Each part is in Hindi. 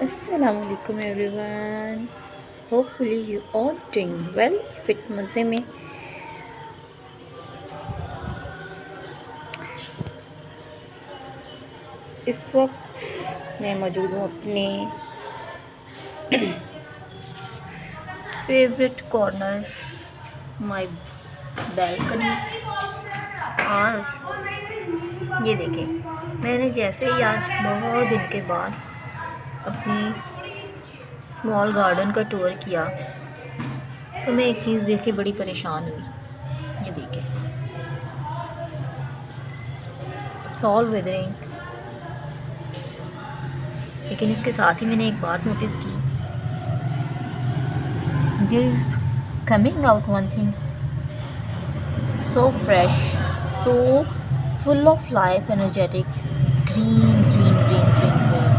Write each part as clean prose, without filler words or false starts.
Assalamualaikum everyone. Hopefully you all doing well. Fit मज़े में। इस वक्त मैं मौजूद हूँ अपने फेवरेट कॉर्नर माय बैल्कनी। और ये देखें, मैंने जैसे ही आज बहुत दिन के बाद अपनी स्मॉल गार्डन का टूर किया तो मैं एक चीज़ देख के बड़ी परेशान हुई। ये देखें, इट्स ऑल विदरिंग। लेकिन इसके साथ ही मैंने एक बात नोटिस की, there is coming out one thing so fresh, so full of life, energetic, green, green, green, green, green.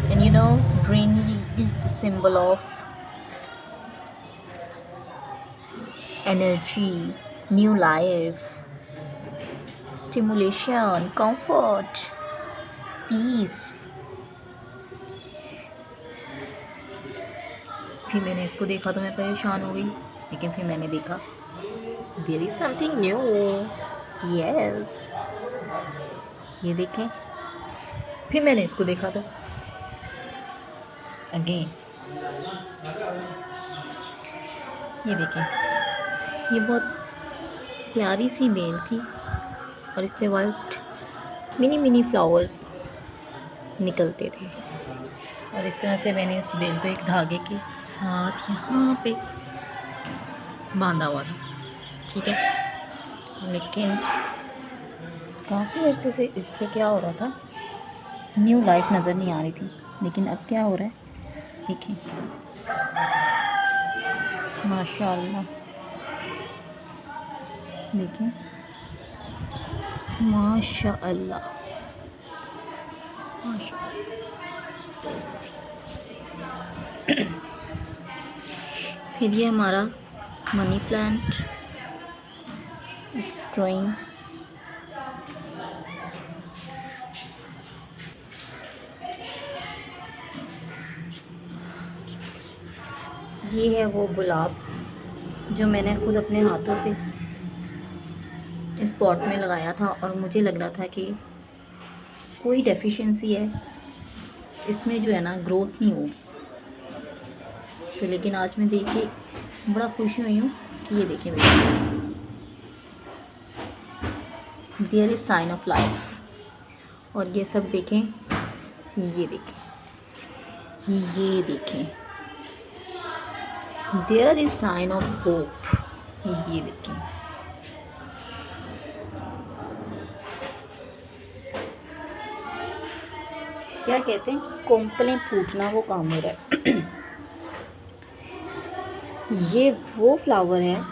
And you know, greenery is the symbol of energy, new life, stimulation, comfort, peace. फिर मैंने इसको देखा तो मैं परेशान हो गई, लेकिन फिर मैंने देखा there is something new. Yes, ये देखें। फिर मैंने इसको देखा तो अगेन ये देखें, ये बहुत प्यारी सी बेल थी और इस पे वाइट मिनी मिनी फ्लावर्स निकलते थे। और इस तरह से मैंने इस बेल को एक धागे के साथ यहाँ पे बांधा हुआ था, ठीक है। लेकिन काफ़ी अरसे से इस पे क्या हो रहा था, न्यू लाइफ नज़र नहीं आ रही थी। लेकिन अब क्या हो रहा है, देखें, माशाल्लाह, देखें, माशाल्लाह, फिर ये हमारा मनी प्लांट, इट्स ग्रोइंग। ये है वो गुलाब जो मैंने खुद अपने हाथों से इस पॉट में लगाया था और मुझे लग रहा था कि कोई डेफिशिएंसी है इसमें, जो है ना, ग्रोथ नहीं होगी। तो लेकिन आज मैं देख के बड़ा खुश हुई हूँ कि ये देखें बेटा, there is sign of life. और ये सब देखें, ये देखें, ये देखें, there is sign of hope. ये देखें, क्या कहते हैं, कोंपलें फूटना वो काम हो रहा है। ये वो फ्लावर है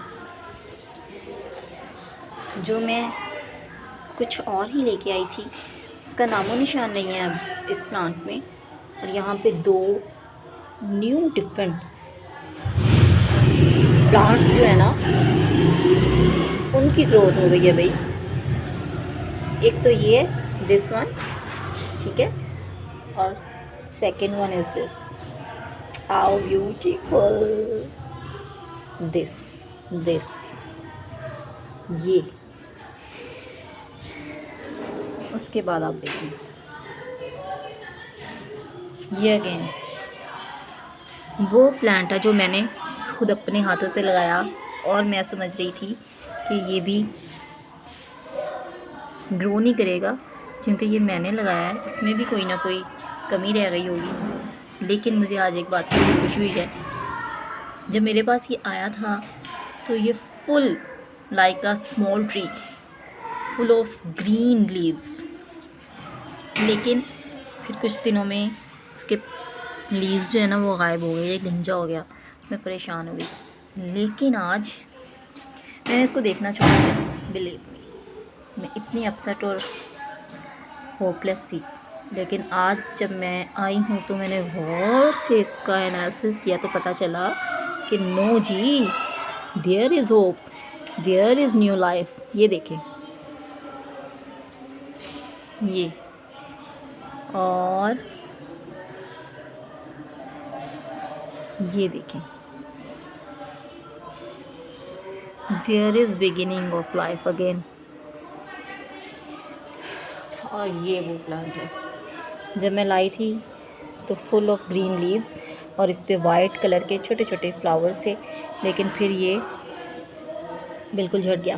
जो मैं कुछ और ही लेके आई थी, इसका नामो निशान नहीं है अब इस प्लांट में। और यहाँ पे दो न्यू डिफरेंट प्लांट्स जो है ना, उनकी ग्रोथ हो गई है भाई। एक तो ये दिस वन, ठीक है, और second one is this. How beautiful this ये। उसके बाद आप देखिए, ये अगेन वो प्लांट है जो मैंने खुद अपने हाथों से लगाया और मैं समझ रही थी कि ये भी ग्रो नहीं करेगा क्योंकि ये मैंने लगाया है, इसमें भी कोई ना कोई कमी रह गई होगी। लेकिन मुझे आज एक बात की खुशी हुई है, जब मेरे पास ये आया था तो ये full like a small tree full of green leaves. लेकिन फिर कुछ दिनों में इसके लीव्स जो है ना वो गायब हो गए, ये गंजा हो गया, मैं परेशान हो गई। लेकिन आज मैंने इसको देखना छोड़ दिया, बिलीव मी, मैं इतनी अपसेट और होपलेस थी। लेकिन आज जब मैं आई हूँ तो मैंने गौर से इसका एनालिसिस किया तो पता चला कि नो जी, there is hope, there is new life. ये देखें, ये, और ये देखें, there is beginning of life again. और ये वो प्लांट है, जब मैं लाई थी तो फुल ऑफ ग्रीन लीव्स और इस पे वाइट कलर के छोटे छोटे फ्लावर्स थे, लेकिन फिर ये बिल्कुल झड़ गया।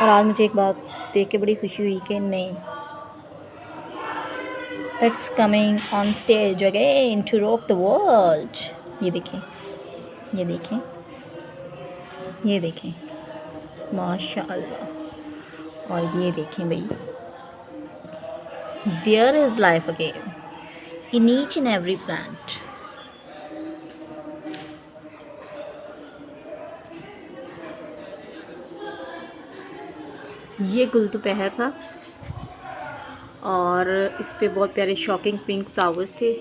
और आज मुझे एक बात देख के बड़ी खुशी हुई कि नहीं, it's coming on stage again to rock the world. ये देखें, ये देखें, ये देखें, माशाअल्लाह। और ये देखें भाई, there is life again in each and every plant. ये गुल दोपहर था और इस पे बहुत प्यारे शॉकिंग पिंक फ्लावर्स थे,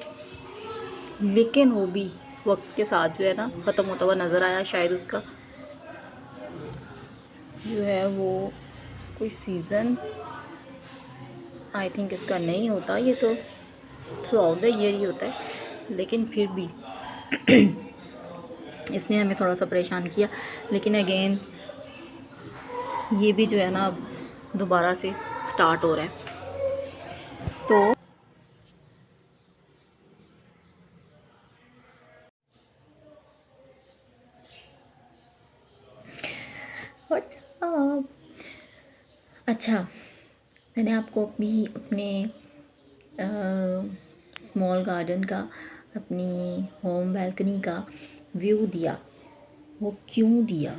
लेकिन वो भी वक्त के साथ जो है ना ख़त्म होता हुआ नज़र आया। शायद उसका जो है वो कोई सीज़न आई थिंक इसका नहीं होता, ये तो थ्रू आउट द ईयर ही होता है, लेकिन फिर भी इसने हमें थोड़ा सा परेशान किया। लेकिन अगेन ये भी जो है ना दोबारा से स्टार्ट हो रहा है। तो व्हाट्सअप, अच्छा, मैंने आपको अपने स्मॉल गार्डन का, अपनी होम बैल्कनी का व्यू दिया। वो क्यों दिया,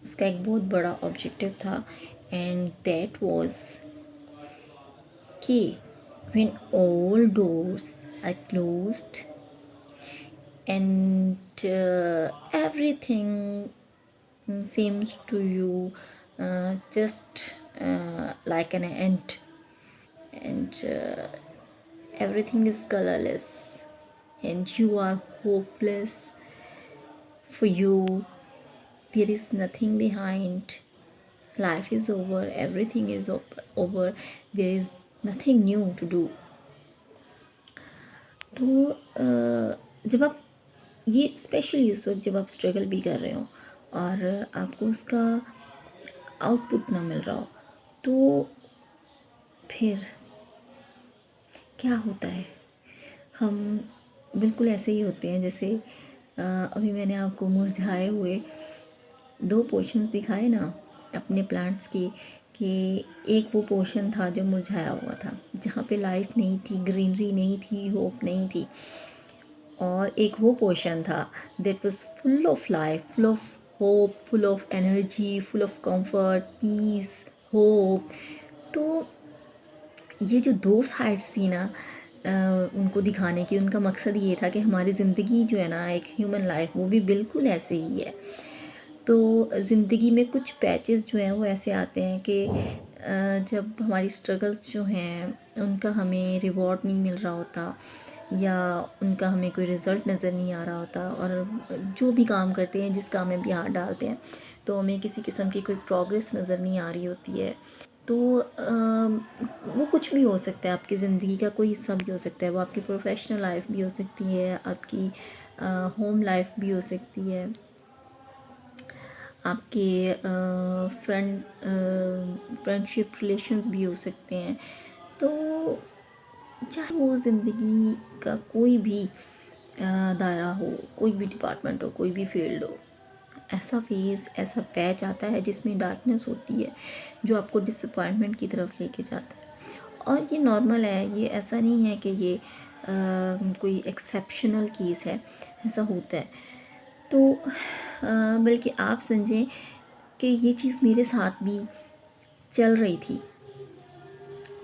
उसका एक बहुत बड़ा ऑब्जेक्टिव था, एंड दैट वाज कि when all doors are closed and everything seems to you just like an end, and everything is colorless and you are hopeless. For you there is nothing behind, life is over, everything is over, there is nothing new to do. तो जब आप ये स्पेशली उस वक्त जब आप स्ट्रगल भी कर रहे हो और आपको उसका आउटपुट ना मिल रहा हो, तो फिर क्या होता है, हम बिल्कुल ऐसे ही होते हैं जैसे अभी मैंने आपको मुरझाए हुए 2 पोर्शंस दिखाए ना अपने प्लांट्स की, कि एक वो पोर्शन था जो मुरझाया हुआ था, जहाँ पे लाइफ नहीं थी, ग्रीनरी नहीं थी, होप नहीं थी, और एक वो पोर्शन था that was full of life, full of hope, full of energy, full of comfort, peace, hope. तो ये जो 2 साइड्स थी ना उनको दिखाने की, उनका मकसद ये था कि हमारी ज़िंदगी जो है ना, एक ह्यूमन लाइफ, वो भी बिल्कुल ऐसे ही है। तो ज़िंदगी में कुछ पैचेस जो हैं वो ऐसे आते हैं कि जब हमारी स्ट्रगल्स जो हैं उनका हमें रिवॉर्ड नहीं मिल रहा होता, या उनका हमें कोई रिज़ल्ट नज़र नहीं आ रहा होता, और जो भी काम करते हैं, जिस काम में भी हाथ डालते हैं, तो हमें किसी किस्म की कोई प्रोग्रेस नज़र नहीं आ रही होती है। तो वो कुछ भी हो सकता है, आपकी ज़िंदगी का कोई हिस्सा भी हो सकता है, वो आपकी प्रोफेशनल लाइफ भी हो सकती है, आपकी होम लाइफ भी हो सकती है, आपके फ्रेंडशिप रिलेशंस भी हो सकते हैं। तो चाहे वो ज़िंदगी का कोई भी दायरा हो, कोई भी डिपार्टमेंट हो, कोई भी फील्ड हो, ऐसा फेज़, ऐसा पैच आता है जिसमें डार्कनेस होती है, जो आपको डिसअपॉइंटमेंट की तरफ लेके जाता है। और ये नॉर्मल है, ये ऐसा नहीं है कि ये कोई एक्सेप्शनल केस है, ऐसा होता है। तो बल्कि आप समझें कि ये चीज़ मेरे साथ भी चल रही थी,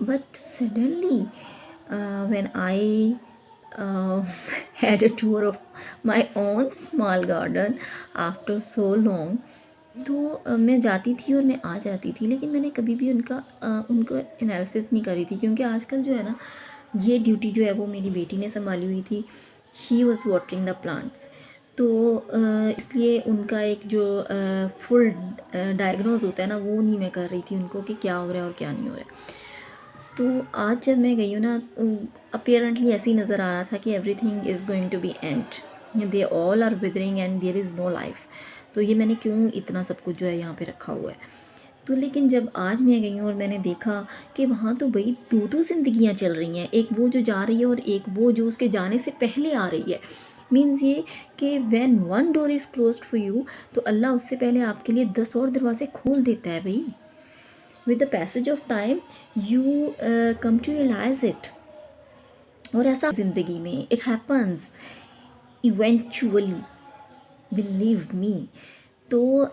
but suddenly when I had a tour of my own small garden after so long, तो मैं जाती थी और मैं आ जाती थी, लेकिन मैंने कभी भी उनको एनालिसिस नहीं करी थी, क्योंकि आजकल जो है ना, ये ड्यूटी जो है वो मेरी बेटी ने संभाली हुई थी। She was watering the plants, तो इसलिए उनका एक जो फुल डायग्नोज होता है ना, वो नहीं मैं कर रही थी उनको कि क्या हो रहा है और क्या नहीं हो रहा है। तो आज जब मैं गई हूँ ना, अपेरेंटली ऐसे ही नज़र आ रहा था कि everything is going to be end, they all are withering and there is no life. तो ये मैंने क्यों इतना सब कुछ जो है यहाँ पे रखा हुआ है। तो लेकिन जब आज मैं गई हूँ और मैंने देखा कि वहाँ तो भाई दो दो ज़िंदगियाँ चल रही हैं, एक वो जो जा रही है और एक वो जो उसके जाने से पहले आ रही है। मीन्स ये कि when one door is closed for you, तो अल्लाह उससे पहले आपके लिए 10 और दरवाजे खोल देता है भाई। With the passage of time you come to realize it. और ऐसा ज़िंदगी में it happens eventually, believe me. तो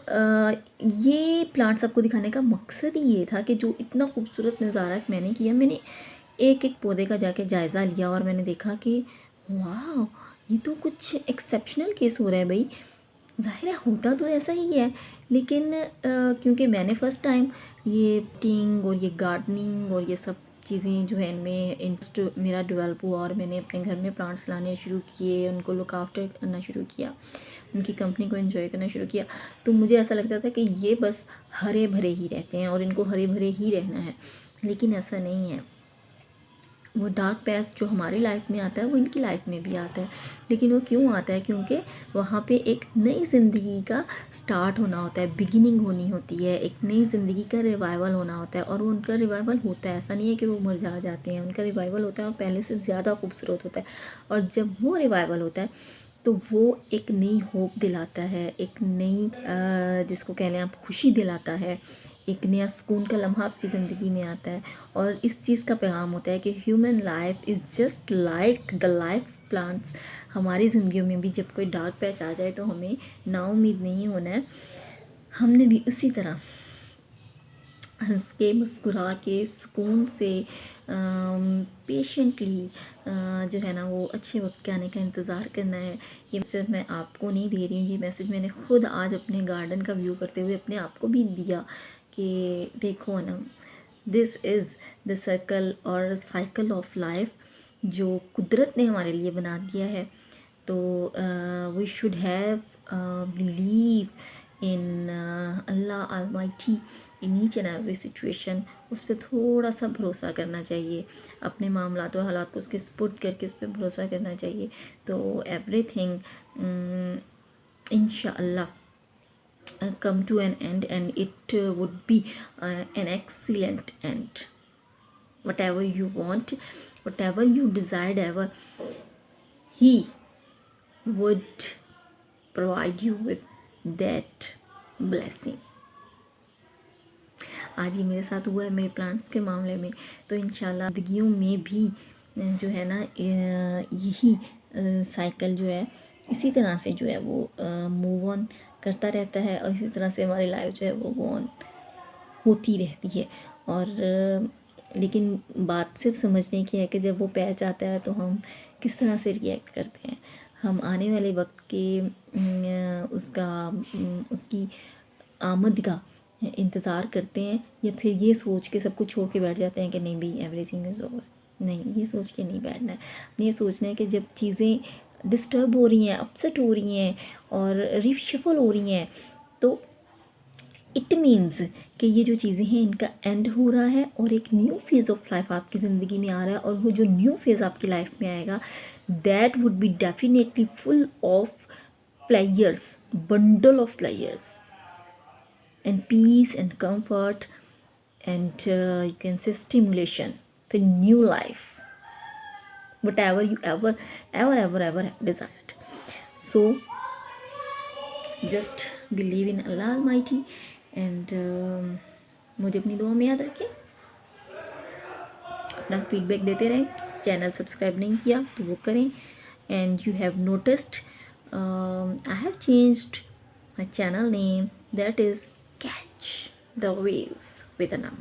ये प्लांट्स आपको दिखाने का मकसद ही ये था कि जो इतना खूबसूरत नज़ारा मैंने किया, मैंने एक एक पौधे का जाके जायज़ा लिया और मैंने देखा कि वाह, ये तो कुछ एक्सेप्शनल केस हो रहा है भाई। ज़ाहिर है होता तो ऐसा ही है, लेकिन क्योंकि मैंने फ़र्स्ट टाइम ये टिंग और ये गार्डनिंग और ये सब चीज़ें जो है इनमें इंटरेस्ट मेरा डेवलप हुआ और मैंने अपने घर में प्लांट्स लाने शुरू किए, उनको लुक आफ्टर करना शुरू किया, उनकी कंपनी को एंजॉय करना शुरू किया। तो मुझे ऐसा लगता था कि ये बस हरे भरे ही रहते हैं और इनको हरे भरे ही रहना है, लेकिन ऐसा नहीं है। वो डार्क पैच जो हमारी लाइफ में आता है वो इनकी लाइफ में भी आता है। लेकिन वो क्यों आता है? क्योंकि वहाँ पे एक नई ज़िंदगी का स्टार्ट होना होता है, बिगिनिंग होनी होती है, एक नई ज़िंदगी का रिवाइवल होना होता है। और वो उनका रिवाइवल होता है, ऐसा नहीं है कि वो मुरझा जाते हैं, उनका रिवाइवल होता है और पहले से ज़्यादा खूबसूरत होता है। और जब वो रिवाइवल होता है तो वो एक नई होप दिलाता है, एक नई जिसको कह लें आप खुशी दिलाता है, एक नया सुकून का लम्हा आपकी ज़िंदगी में आता है। और इस चीज़ का पैगाम होता है कि human life is just like the life plants. हमारी ज़िंदगियों में भी जब कोई डार्क पैच आ जाए तो हमें नाउम्मीद नहीं होना है, हमने भी उसी तरह हंस के मुस्कुरा के सुकून से पेशेंटली जो है ना वो अच्छे वक्त के आने का इंतज़ार करना है। ये मैसेज मैं आपको नहीं दे रही हूँ, ये मैसेज मैंने खुद आज अपने गार्डन का व्यू करते हुए अपने आप को भी दिया कि देखो ना, दिस इज़ द सर्कल और साइकिल ऑफ लाइफ जो कुदरत ने हमारे लिए बना दिया है। तो we should have believe in Allah almighty in each and every situation. उस पर थोड़ा सा भरोसा करना चाहिए, अपने मामलात और हालात को उसके स्पुट करके उस पर भरोसा करना चाहिए। तो एवरीथिंग इंशाअल्लाह come to an end, and it would be an excellent end. Whatever you want, whatever you desired ever, he would provide you with that blessing. आज ये मेरे साथ हुआ है मेरे प्लांट्स के मामले में। तो इंशाल्लाह ज़िंदगियों में भी जो है ना यही साइकिल जो है इसी तरह से जो है वो मूव ऑन करता रहता है और इसी तरह से हमारी लाइफ जो है वो गो ऑन होती रहती है। और लेकिन बात सिर्फ समझने की है कि जब वो पैच आता है तो हम किस तरह से रिएक्ट करते हैं। हम आने वाले वक्त के उसकी आमद का इंतज़ार करते हैं, या फिर ये सोच के सब कुछ छोड़ के बैठ जाते हैं कि नहीं भाई एवरीथिंग इज़ ओवर। नहीं, ये सोच के नहीं बैठना है। ये सोचना है कि जब चीज़ें डिस्टर्ब हो रही हैं, अपसेट हो रही हैं और रिशफल हो रही हैं, तो इट मीन्स कि ये जो चीज़ें हैं इनका एंड हो रहा है और एक न्यू फेज़ ऑफ लाइफ आपकी ज़िंदगी में आ रहा है। और वो जो न्यू फेज़ आपकी लाइफ में आएगा that would be definitely full of players, bundle of players and peace and comfort and you can say stimulation for new life, whatever you ever desired. So just believe in Allah Almighty and मुझे अपनी दुआ में याद रखें, अपना फीडबैक देते रहें। चैनल सब्सक्राइब नहीं किया तो वो करें। And you have noticed I have changed my channel name, that is Catch the Waves with Anam.